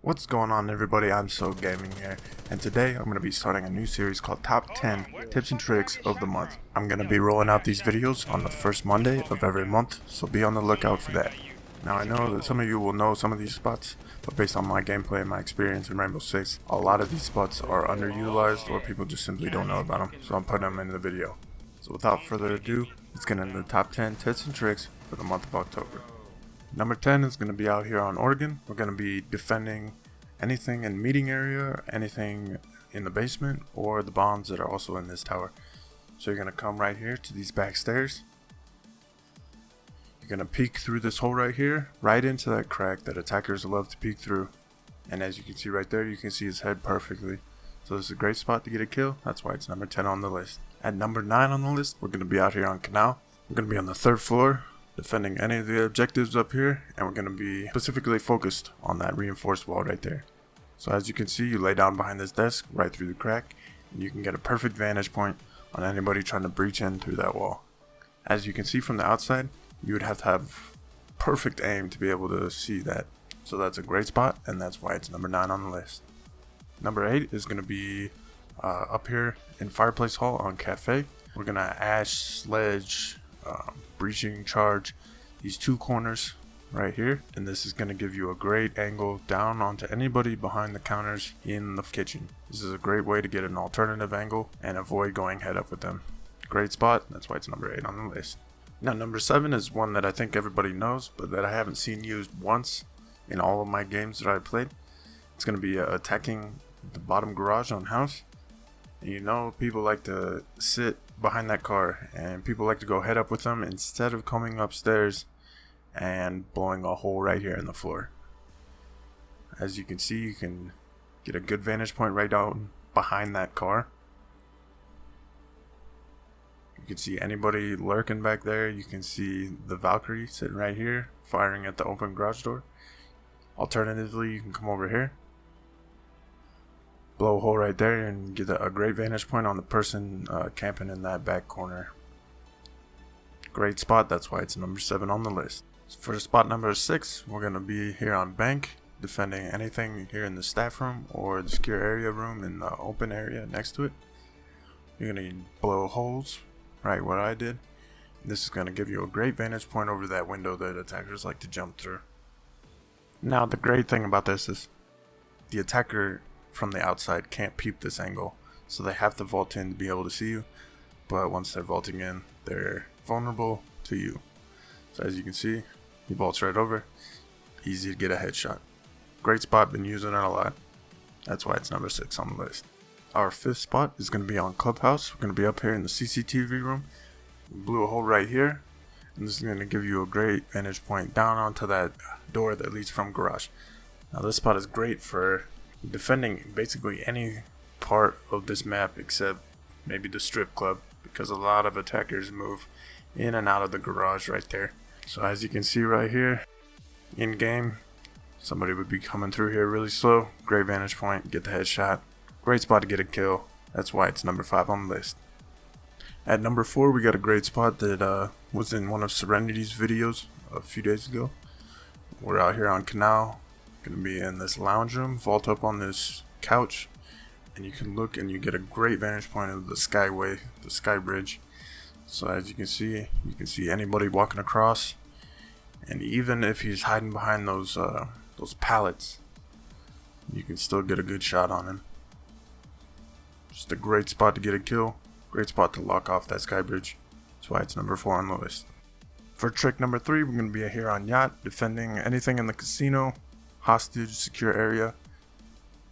What's going on, everybody? I'm So Gaming here, and today I'm going to be starting a new series called Top 10 Tips and Tricks of the Month. I'm going to be rolling out these videos on the first Monday of every month, so be on the lookout for that. Now, I know that some of you will know some of these spots, but based on my gameplay and my experience in Rainbow Six, a lot of these spots are underutilized or people just simply don't know about them, so I'm putting them in the video. So without further ado, let's get into the top 10 tips and tricks for the month of October. Number 10 is going to be out here on Oregon. We're going to be defending anything in meeting area, anything in the basement, or the bombs that are also in this tower. So you're going to come right here to these back stairs. You're going to peek through this hole right here, right into that crack that attackers love to peek through. And as you can see right there, you can see his head perfectly. So this is a great spot to get a kill. That's why it's number 10 on the list. At number 9 on the list, we're going to be out here on Canal. We're going to be on the 3rd floor, defending any of the objectives up here, and we're going to be specifically focused on that reinforced wall right there. So as you can see, you lay down behind this desk right through the crack, and you can get a perfect vantage point on anybody trying to breach in through that wall. As you can see from the outside, you would have to have perfect aim to be able to see that. So that's a great spot, and that's why it's number 9 on the list. Number 8 is going to be up here in Fireplace Hall on Cafe. We're going to Ash, Sledge, breaching charge these two corners right here, and this is going to give you a great angle down onto anybody behind the counters in the kitchen. This is a great way to get an alternative angle and avoid going head up with them. Great spot, that's why it's number 8 on the list. Now number 7 is one that I think everybody knows, but that I haven't seen used once in all of my games that I've played. It's going to be attacking the bottom garage on house. And you know, people like to sit behind that car, and people like to go head up with them instead of coming upstairs and blowing a hole right here in the floor. As you can see, you can get a good vantage point right down behind that car. You can see anybody lurking back there. You can see the Valkyrie sitting right here firing at the open garage door. Alternatively, you can come over here, blow a hole right there, and get a great vantage point on the person camping in that back corner. Great spot, that's why it's number 7 on the list. For spot number 6, we're going to be here on Bank, defending anything here in the staff room or the secure area room in the open area next to it. You're going to blow holes, right what I did. This is going to give you a great vantage point over that window that attackers like to jump through. Now the great thing about this is the attacker from the outside can't peep this angle, so they have to vault in to be able to see you, but once they're vaulting in, they're vulnerable to you. So as you can see, he vaults right over, easy to get a headshot. Great spot, been using it a lot, that's why it's number 6 on the list. Our 5th spot is going to be on Clubhouse. We're going to be up here in the CCTV room. We blew a hole right here, and this is going to give you a great vantage point down onto that door that leads from garage. Now this spot is great for defending basically any part of this map except maybe the strip club, because a lot of attackers move in and out of the garage right there. So as you can see right here, in game, somebody would be coming through here really slow. Great vantage point, get the headshot. Great spot to get a kill. That's why it's number 5 on the list. At number 4, we got a great spot that was in one of Serenity's videos a few days ago. We're out here on Canal. Going to be in this lounge room, vault up on this couch, and you can look and you get a great vantage point of the skyway, the sky bridge. So as you can see anybody walking across, and even if he's hiding behind those pallets, you can still get a good shot on him. Just a great spot to get a kill, great spot to lock off that sky bridge. That's why it's number 4 on the list. For trick number 3, we're going to be here on Yacht, defending anything in the casino, hostage, secure area,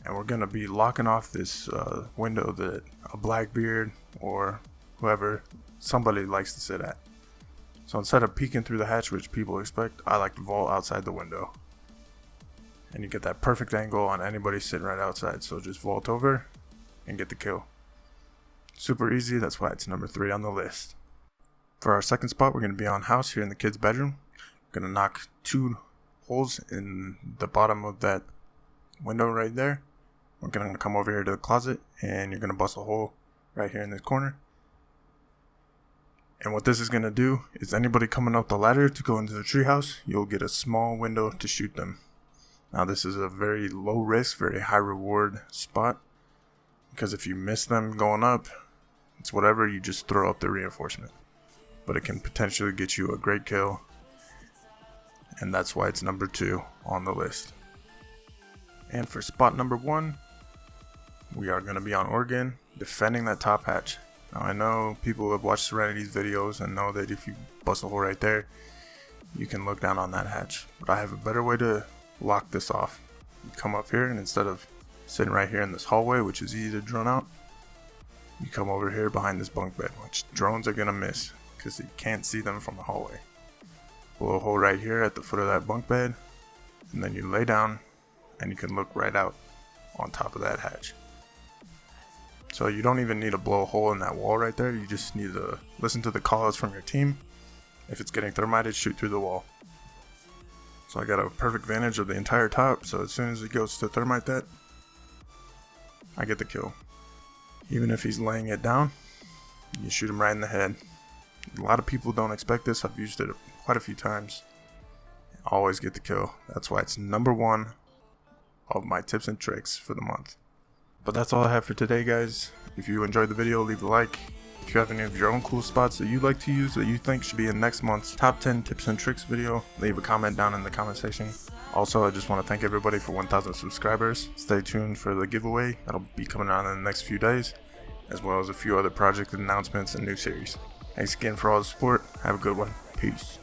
and we're going to be locking off this window that a Blackbeard or whoever, somebody likes to sit at. So instead of peeking through the hatch, which people expect, I like to vault outside the window, and you get that perfect angle on anybody sitting right outside. So just vault over and get the kill. Super easy, that's why it's number 3 on the list. For our 2nd spot, we're going to be on house here in the kids' bedroom. We're going to knock 2 holes in the bottom of that window right there. We're going to come over here to the closet, and you're going to bust a hole right here in this corner. And what this is going to do is anybody coming up the ladder to go into the treehouse, you'll get a small window to shoot them. Now this is a very low risk, very high reward spot, because if you miss them going up, it's whatever, you just throw up the reinforcement. But it can potentially get you a great kill, and that's why it's number 2 on the list. And for spot number 1, we are going to be on Oregon, defending that top hatch. Now I know people have watched Serenity's videos and know that if you bust a hole right there, you can look down on that hatch. But I have a better way to lock this off. You come up here, and instead of sitting right here in this hallway, which is easy to drone out, you come over here behind this bunk bed, which drones are going to miss because you can't see them from the hallway. Blow a hole right here at the foot of that bunk bed, and then you lay down and you can look right out on top of that hatch. So you don't even need to blow a hole in that wall right there. You just need to listen to the callouts from your team. If it's getting thermited, shoot through the wall. So I got a perfect vantage of the entire top, so as soon as he goes to thermite that, I get the kill. Even if he's laying it down, you shoot him right in the head. A lot of people don't expect this. I've used it quite a few times. I always get the kill. That's why it's number 1 of my tips and tricks for the month. But that's all I have for today, guys. If you enjoyed the video, leave a like. If you have any of your own cool spots that you'd like to use that you think should be in next month's top 10 tips and tricks video, leave a comment down in the comment section. Also, I just want to thank everybody for 1,000 subscribers. Stay tuned for the giveaway that'll be coming out in the next few days, as well as a few other project announcements and new series. Thanks again for all the support. Have a good one. Peace.